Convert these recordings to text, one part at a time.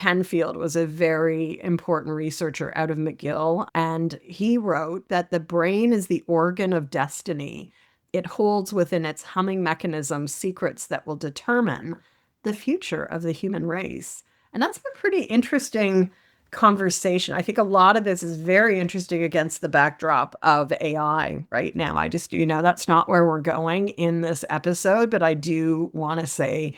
Penfield was a very important researcher out of McGill, and he wrote that the brain is the organ of destiny. It holds within its humming mechanism secrets that will determine the future of the human race. And that's a pretty interesting conversation. I think a lot of this is very interesting against the backdrop of AI right now. That's not where we're going in this episode, but I do want to say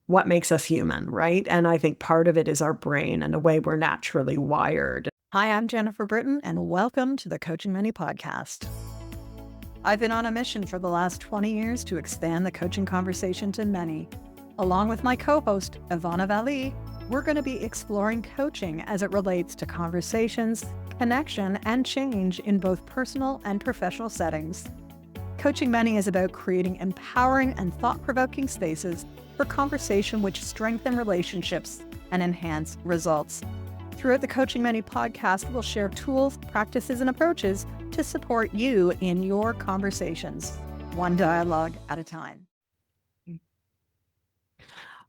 what makes us human, right? And I think part of it is our brain and the way we're naturally wired. Hi, I'm Jennifer Britton, and welcome to the Coaching Money Podcast. I've been on a mission for the last 20 years to expand the coaching conversation to many. Along with my co-host, Evana Valle, we're going to be exploring coaching as it relates to conversations, connection, and change in both personal and professional settings. Coaching Money is about creating empowering and thought-provoking spaces for conversation which strengthen relationships and enhance results. Throughout the Coaching Money podcast, we'll share tools, practices, and approaches to support you in your conversations, one dialogue at a time.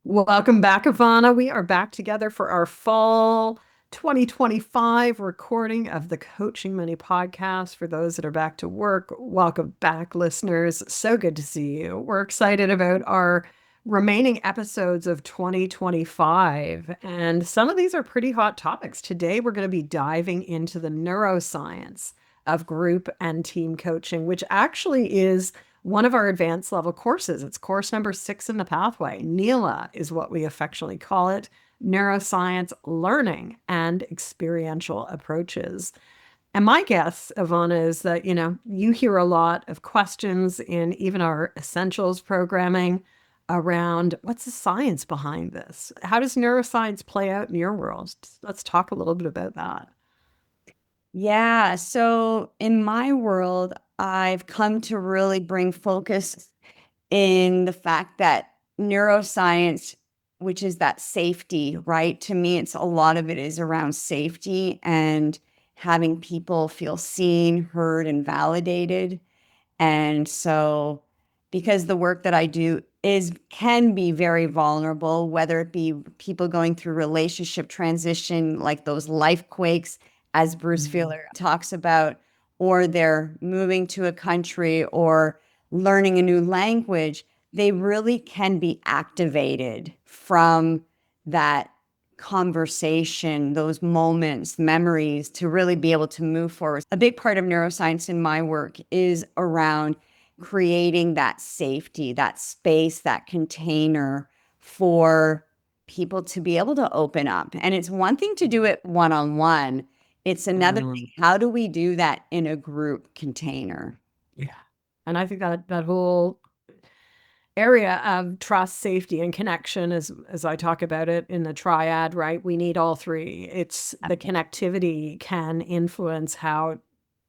Welcome back, Ivana. We are back together for our fall 2025 recording of the Coaching Money podcast. For those that are back to work, welcome back, listeners. So good to see you. We're excited about our remaining episodes of 2025, and some of these are pretty hot topics. Today, we're going to be diving into the neuroscience of group and team coaching, which actually is one of our advanced level courses. It's course number 6 in the pathway. N-LEA is what we affectionately call it: neuroscience, learning, and experiential approaches. And my guess, Ivana, is that, you hear a lot of questions in even our essentials programming around what's the science behind this? How does neuroscience play out in your world? Let's talk a little bit about that. Yeah. So in my world, I've come to really bring focus in the fact that neuroscience, which is that safety, right? To me, a lot of it is around safety and having people feel seen, heard, and validated. And so because the work that I do can be very vulnerable, whether it be people going through relationship transition, like those life quakes, as Bruce Feiler talks about, or they're moving to a country or learning a new language, they really can be activated from that conversation, those moments, memories, to really be able to move forward. A big part of neuroscience in my work is around creating that safety, that space, that container for people to be able to open up. And it's one thing to do it one-on-one. It's another thing. How do we do that in a group container? Yeah. And I think that whole area of trust, safety, and connection, as I talk about it in the triad, right? We need all three. It's the connectivity can influence how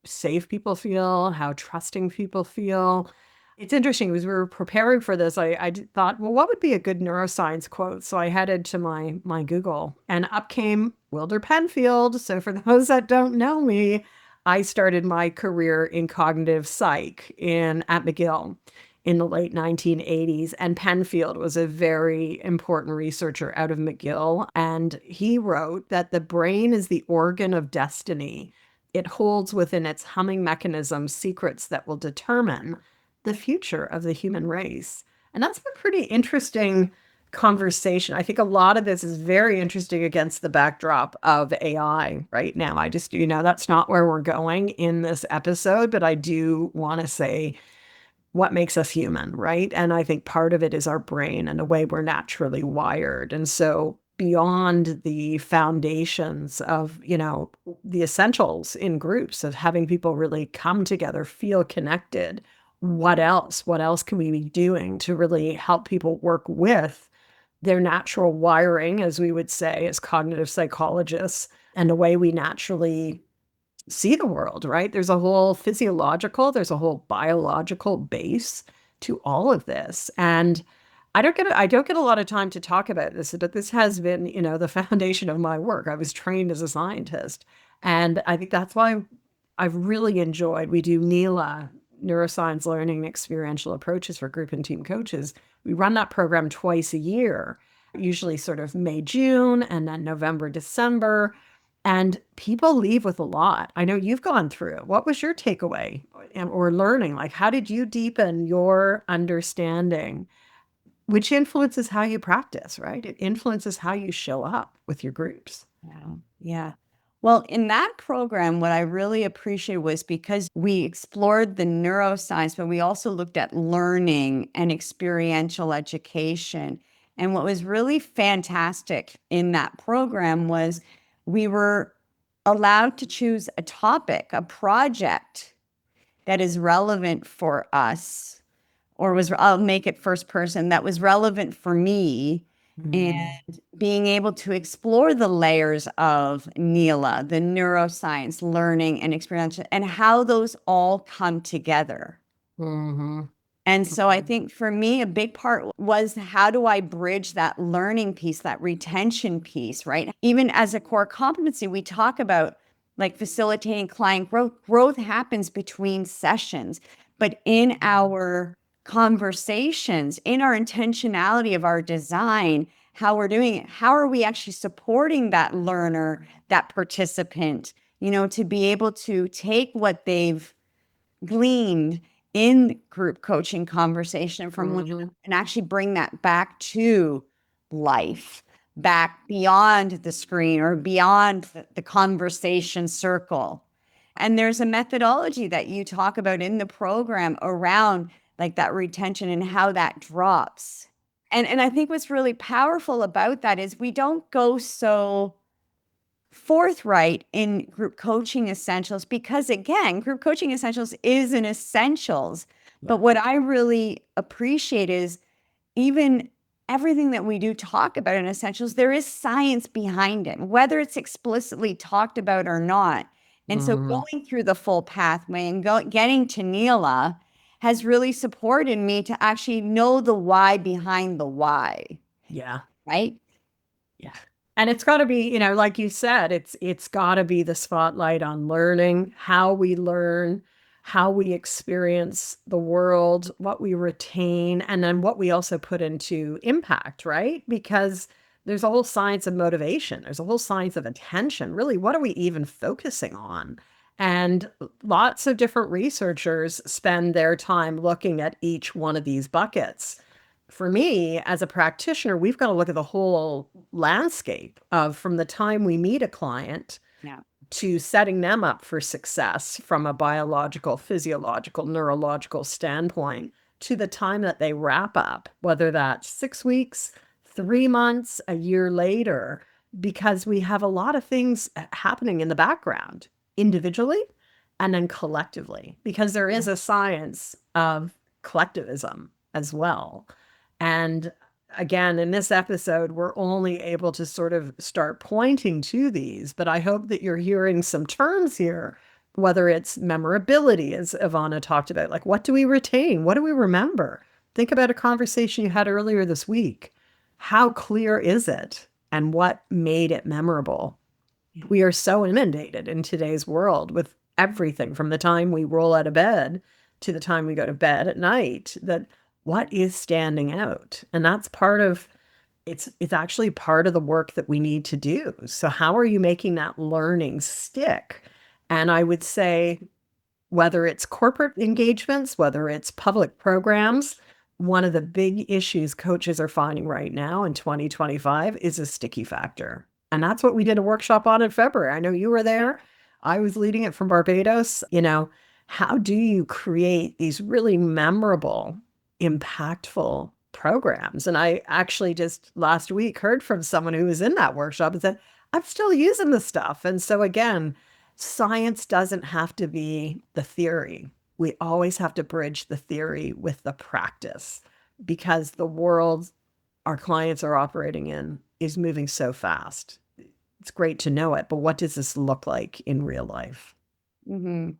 safe people feel, how trusting people feel. It's interesting, as we were preparing for this, I thought, well, what would be a good neuroscience quote? So I headed to my Google, and up came Wilder Penfield. So for those that don't know me, I started my career in cognitive psych at McGill in the late 1980s. And Penfield was a very important researcher out of McGill. And he wrote that the brain is the organ of destiny. It holds within its humming mechanism secrets that will determine the future of the human race. And that's a pretty interesting conversation. I think a lot of this is very interesting against the backdrop of AI right now. That's not where we're going in this episode, but I do want to say what makes us human, right? And I think part of it is our brain and the way we're naturally wired. And so beyond the foundations of, the essentials in groups of having people really come together, feel connected, what else can we be doing to really help people work with their natural wiring, as we would say, as cognitive psychologists, and the way we naturally see the world, right? There's a whole physiological, there's a whole biological base to all of this. And I don't get a lot of time to talk about this, but this has been, the foundation of my work. I was trained as a scientist. And I think that's why I've really enjoyed, we do N-LEA, Neuroscience, Learning, and Experiential Approaches for group and team coaches. We run that program twice a year. usually sort of May, June, and then November, December. And people leave with a lot. I know you've gone through it. What was your takeaway or learning? Like, how did you deepen your understanding, which influences how you practice, right? It influences how you show up with your groups. Yeah. Yeah. Well, in that program, what I really appreciated was because we explored the neuroscience, but we also looked at learning and experiential education. And what was really fantastic in that program was we were allowed to choose a topic, a project that is relevant for us, or I'll make it first person, that was relevant for me. And being able to explore the layers of N-LEA, the neuroscience, learning, and experiential, and how those all come together. Mm-hmm. And so I think for me, a big part was how do I bridge that learning piece, that retention piece, right? Even as a core competency, we talk about like facilitating client growth. Growth happens between sessions, but in our conversations, in our intentionality of our design, how we're doing it, how are we actually supporting that learner, that participant, to be able to take what they've gleaned in group coaching conversation from one and actually bring that back to life, back beyond the screen or beyond the conversation circle. And there's a methodology that you talk about in the program around like that retention and how that drops. And I think what's really powerful about that is we don't go so forthright in group coaching essentials because, again, group coaching essentials is an essentials. But what I really appreciate is even everything that we do talk about in essentials, there is science behind it, whether it's explicitly talked about or not. And so going through the full pathway and getting to N-LEA has really supported me to actually know the why behind the why. Yeah. Right? Yeah. And it's got to be, like you said, it's got to be the spotlight on learning, how we learn, how we experience the world, what we retain, and then what we also put into impact, right? Because there's a whole science of motivation. There's a whole science of attention. Really, what are we even focusing on? And lots of different researchers spend their time looking at each one of these buckets. For me, as a practitioner, we've got to look at the whole landscape of from the time we meet a client to setting them up for success from a biological, physiological, neurological standpoint to the time that they wrap up, whether that's 6 weeks, 3 months, a year later, because we have a lot of things happening in the background individually and then collectively, because there is a science of collectivism as well. And again, in this episode, we're only able to sort of start pointing to these, but I hope that you're hearing some terms here, whether it's memorability, as Evana talked about, like what do we retain? What do we remember? Think about a conversation you had earlier this week. How clear is it? And what made it memorable? We are so inundated in today's world with everything from the time we roll out of bed to the time we go to bed at night, that what is standing out? And that's part of, it's actually part of the work that we need to do. So how are you making that learning stick? And I would say, whether it's corporate engagements, whether it's public programs, one of the big issues coaches are finding right now in 2025 is a sticky factor. And that's what we did a workshop on in February. I know you were there. I was leading it from Barbados. How do you create these really memorable, impactful programs? And I actually just last week heard from someone who was in that workshop and said, I'm still using this stuff. And so again, science doesn't have to be the theory. We always have to bridge the theory with the practice, because the world our clients are operating in is moving so fast. It's great to know it, but what does this look like in real life? And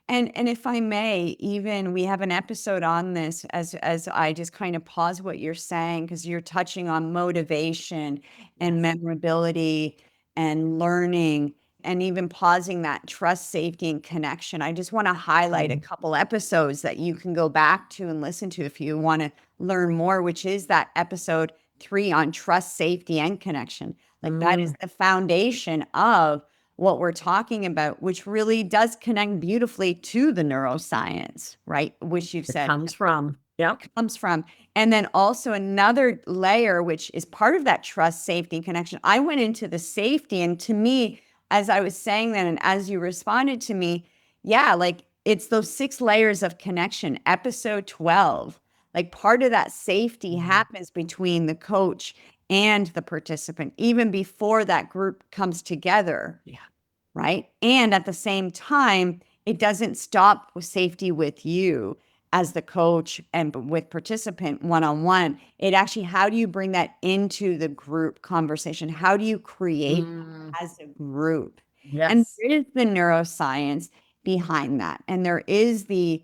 if I may, even we have an episode on this as I just kind of pause what you're saying, because you're touching on motivation and memorability and learning, and even pausing that trust, safety, and connection. I just want to highlight a couple episodes that you can go back to and listen to if you want to learn more, which is that episode 3 on trust, safety, and connection. Like that is the foundation of what we're talking about, which really does connect beautifully to the neuroscience, right? Which you've It said comes from. Yep. comes from. And then also another layer, which is part of that trust, safety, and connection. I went into the safety, and to me, as I was saying that, and as you responded to me, yeah, like it's those 6 layers of connection. Episode 12, like part of that safety happens between the coach and the participant, even before that group comes together. Yeah. Right. And at the same time, it doesn't stop with safety with you as the coach and with participant one-on-one. It actually, how do you bring that into the group conversation? How do you create as a group? And Yes. there is the neuroscience behind that. And there is the,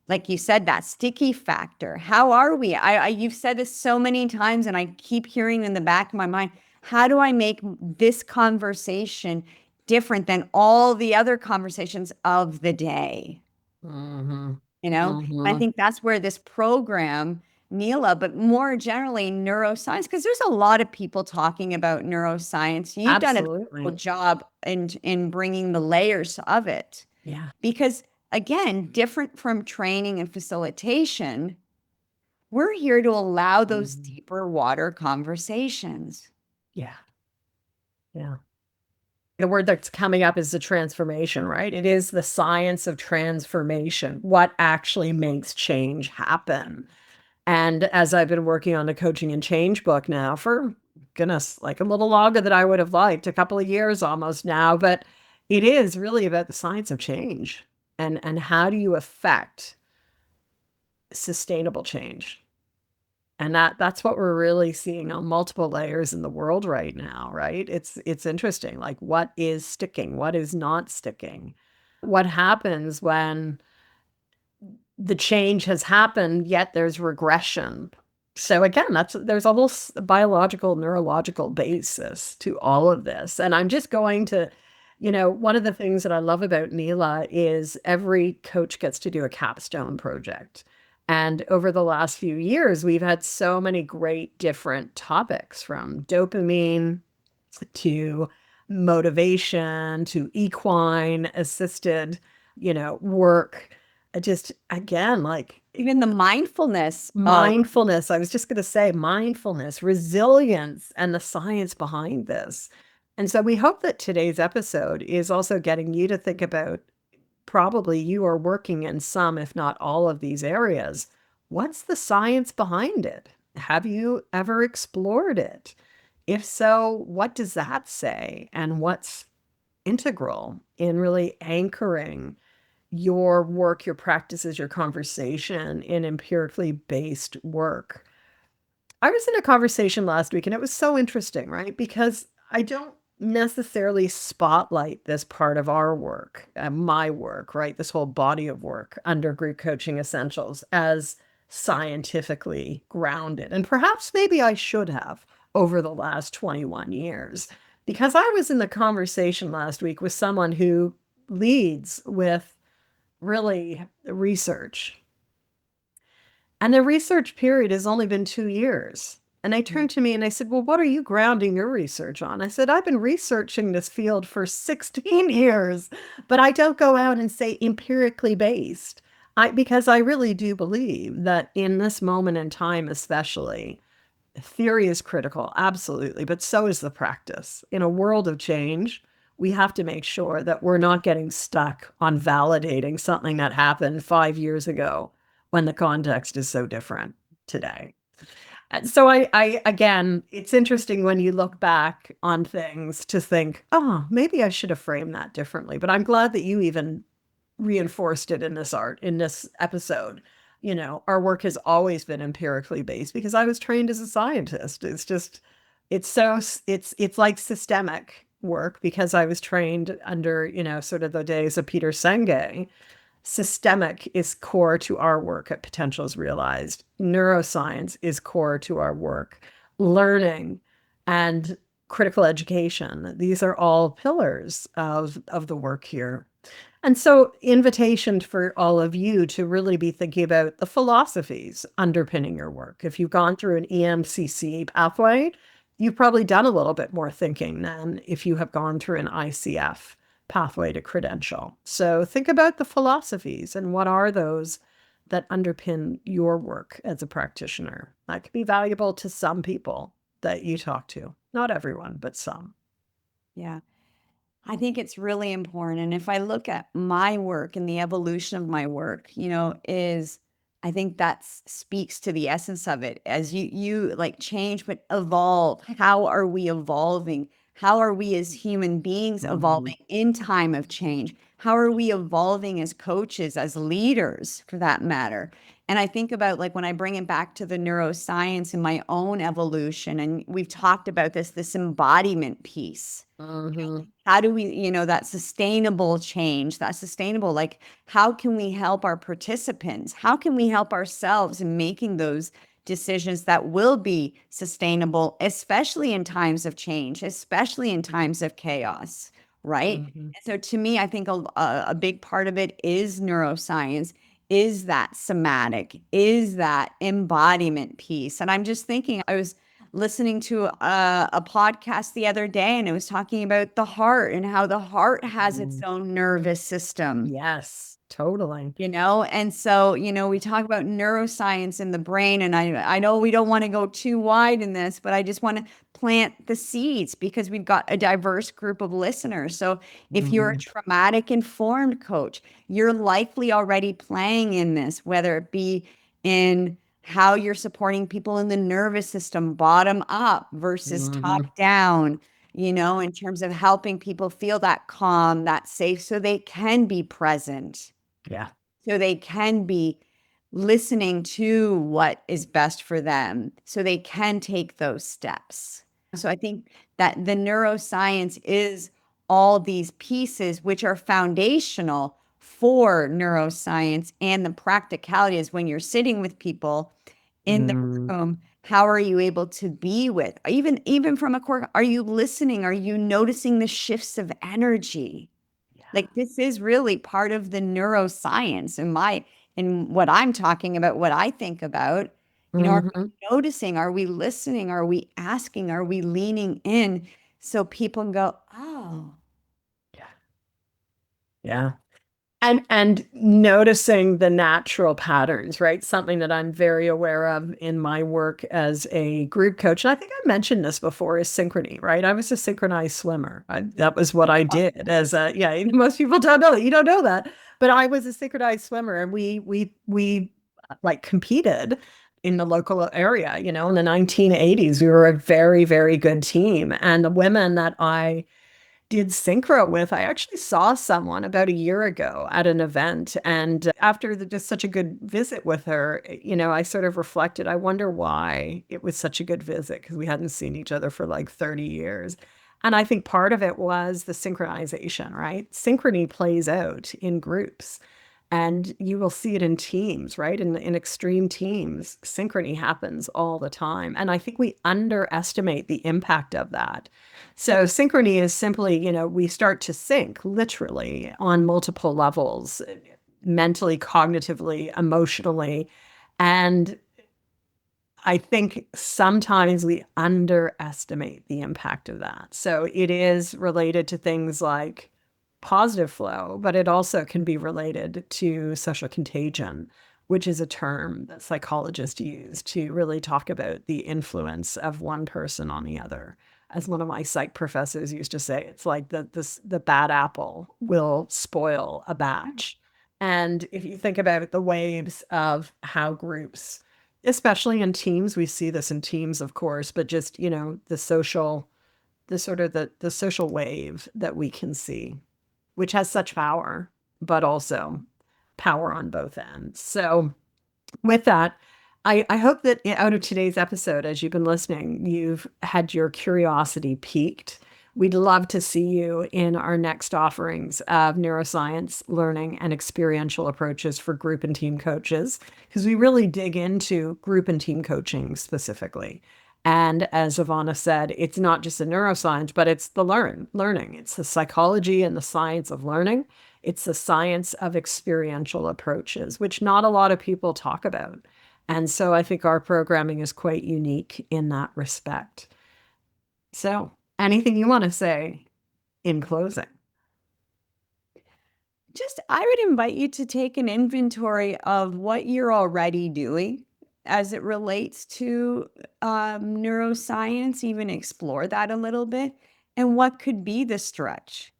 like you said, that sticky factor. How are we? You've said this so many times, and I keep hearing in the back of my mind, how do I make this conversation different than all the other conversations of the day? You know, I think that's where this program, N-LEA, but more generally neuroscience, because there's a lot of people talking about neuroscience. You've done a Absolutely. good job in bringing the layers of it. Yeah. Because again, different from training and facilitation, we're here to allow those deeper water conversations. Yeah. Yeah. The word that's coming up is the transformation, right? It is the science of transformation. What actually makes change happen? And as I've been working on the coaching and change book now for goodness, like a little longer than I would have liked, a couple of years almost now, but it is really about the science of change and how do you affect sustainable change? And that's what we're really seeing on multiple layers in the world right now, right? It's interesting, like what is sticking, what is not sticking, what happens when the change has happened, yet there's regression. So again, there's a whole biological, neurological basis to all of this. And I'm just going to, one of the things that I love about N-LEA is every coach gets to do a capstone project. And over the last few years, we've had so many great different topics, from dopamine to motivation to equine assisted, work. Just again, like even the mindfulness. Mindfulness. I was just going to say mindfulness, resilience, and the science behind this. And so we hope that today's episode is also getting you to think about, probably you are working in some, if not all of these areas. What's the science behind it? Have you ever explored it? If so, what does that say? And what's integral in really anchoring your work, your practices, your conversation in empirically based work? I was in a conversation last week and it was so interesting, right? Because I don't necessarily spotlight this part of our work, my work, right? This whole body of work under Group Coaching Essentials as scientifically grounded. And perhaps maybe I should have over the last 21 years, because I was in the conversation last week with someone who leads with really research. And the research period has only been 2 years. And they turned to me and they said, well, what are you grounding your research on? I said, I've been researching this field for 16 years, but I don't go out and say empirically based. Because I really do believe that in this moment in time, especially, theory is critical, absolutely, but so is the practice. In a world of change, we have to make sure that we're not getting stuck on validating something that happened 5 years ago when the context is so different today. And so I again, it's interesting when you look back on things to think, oh, maybe I should have framed that differently. But I'm glad that you even reinforced it in this episode. Our work has always been empirically based because I was trained as a scientist. It's like systemic work because I was trained under, sort of the days of Peter Senge. Systemic is core to our work at Potentials Realized. Neuroscience is core to our work. Learning and critical education. These are all pillars of the work here And so, invitation for all of you to really be thinking about the philosophies underpinning your work. If you've gone through an EMCC pathway, you've probably done a little bit more thinking than if you have gone through an ICF pathway to credential. So, think about the philosophies and what are those that underpin your work as a practitioner. That could be valuable to some people that you talk to. Not everyone, but some. Yeah. I think it's really important. And if I look at my work and the evolution of my work, is I think that speaks to the essence of it. As you like change, but evolve. How are we evolving? How are we as human beings evolving in time of change? How are we evolving as coaches, as leaders, for that matter? And I think about like when I bring it back to the neuroscience and my own evolution, and we've talked about this embodiment piece. How do we, that sustainable change, that sustainable, like, how can we help our participants? How can we help ourselves in making those decisions that will be sustainable, especially in times of change, especially in times of chaos, right? And so to me, I think a big part of it is neuroscience, is that somatic, is that embodiment piece. And I'm just thinking, I was listening to a podcast the other day, and it was talking about the heart and how the heart has its own nervous system. Yes, totally. And so, we talk about neuroscience in the brain, and I know we don't want to go too wide in this, but I just want to plant the seeds because we've got a diverse group of listeners. So if you're a traumatic informed coach, you're likely already playing in this, whether it be in how you're supporting people in the nervous system, bottom up versus top down, in terms of helping people feel that calm, that safe, so they can be present. Yeah. So they can be listening to what is best for them, so they can take those steps. So I think that the neuroscience is all these pieces which are foundational for neuroscience, and the practicality is when you're sitting with people in the room, how are you able to be with, even from a core, are you listening? Are you noticing the shifts of energy? Like, this is really part of the neuroscience in what I'm talking about, what I think about. Are we noticing? Are we listening? Are we asking? Are we leaning in so people can go, oh. Yeah. And noticing the natural patterns, right? Something that I'm very aware of in my work as a group coach. And I think I mentioned this before, is synchrony, right? I was a synchronized swimmer. That was what I did most people don't know that. You don't know that. But I was a synchronized swimmer, and we like competed in the local area, in the 1980s. We were a very, very good team. And the women that I did synchro with, I actually saw someone about a year ago at an event. And after just such a good visit with her, I sort of reflected, I wonder why it was such a good visit, because we hadn't seen each other for like 30 years. And I think part of it was the synchronization, right? Synchrony plays out in groups. And you will see it in teams, right? In extreme teams, synchrony happens all the time. And I think we underestimate the impact of that. So synchrony is simply, we start to sync literally on multiple levels, mentally, cognitively, emotionally. And I think sometimes we underestimate the impact of that. So it is related to things like positive flow, but it also can be related to social contagion, which is a term that psychologists use to really talk about the influence of one person on the other. As one of my psych professors used to say, it's like the bad apple will spoil a batch. And if you think about the waves of how groups, especially in teams, we see this in teams, of course, but just, the social wave that we can see, which has such power, but also power on both ends. So with that, I hope that out of today's episode, as you've been listening, you've had your curiosity piqued. We'd love to see you in our next offerings of neuroscience, learning, and experiential approaches for group and team coaches, because we really dig into group and team coaching specifically. And as Evana said, it's not just the neuroscience, but it's the learning. It's the psychology and the science of learning. It's the science of experiential approaches, which not a lot of people talk about. And so I think our programming is quite unique in that respect. So anything you want to say in closing? I would invite you to take an inventory of what you're already doing as it relates to neuroscience, even explore that a little bit, and what could be the stretch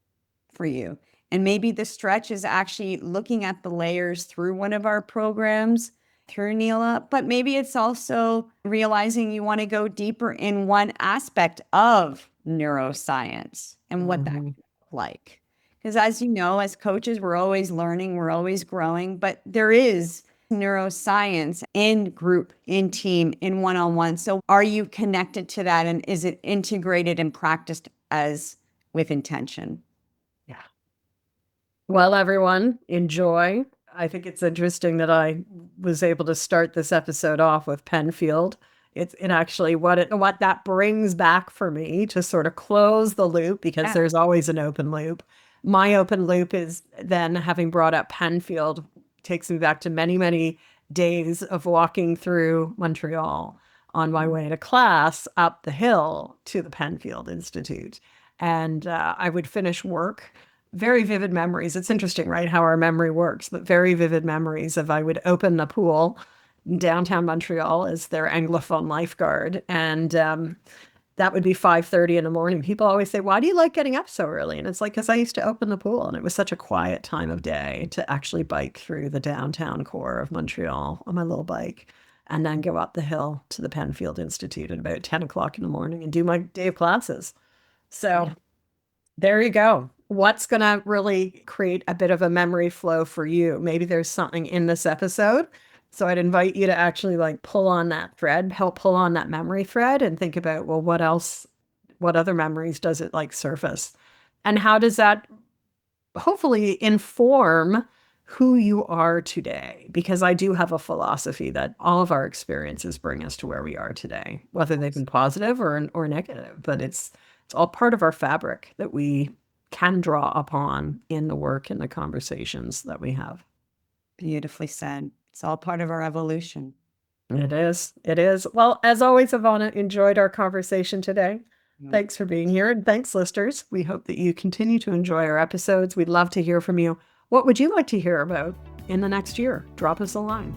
for you. And maybe the stretch is actually looking at the layers through one of our programs, through N-LEA, but maybe it's also realizing you want to go deeper in one aspect of neuroscience and what that could look like. Because as you know, as coaches, we're always learning, we're always growing, but there is neuroscience in group, in team, in one-on-one. So are you connected to that, and is it integrated and practiced as with intention? Yeah. Well, everyone, enjoy. I think it's interesting that I was able to start this episode off with Penfield. It actually what that brings back for me to sort of close the loop, because there's always an open loop. My open loop is then, having brought up Penfield, takes me back to many, many days of walking through Montreal on my way to class up the hill to the Penfield Institute. And I would finish work. Very vivid memories. It's interesting, right, how our memory works, but very vivid memories of I would open the pool in downtown Montreal as their Anglophone lifeguard. And that would be 5:30 in the morning. People always say, why do you like getting up so early? And it's like, because I used to open the pool, and it was such a quiet time of day to actually bike through the downtown core of Montreal on my little bike, and then go up the hill to the Penfield Institute at about 10 o'clock in the morning and do my day of classes. So there you go. What's going to really create a bit of a memory flow for you? Maybe there's something in this episode. So I'd invite you to actually pull on that thread, help pull on that memory thread, and think about, well, what else, what other memories does it surface? And how does that hopefully inform who you are today? Because I do have a philosophy that all of our experiences bring us to where we are today, whether they've been positive or negative, but it's all part of our fabric that we can draw upon in the work and the conversations that we have. Beautifully said. It's all part of our evolution. It is. It is. Well, as always, Evana, enjoyed our conversation today. Thanks for being here. And thanks, listeners. We hope that you continue to enjoy our episodes. We'd love to hear from you. What would you like to hear about in the next year? Drop us a line.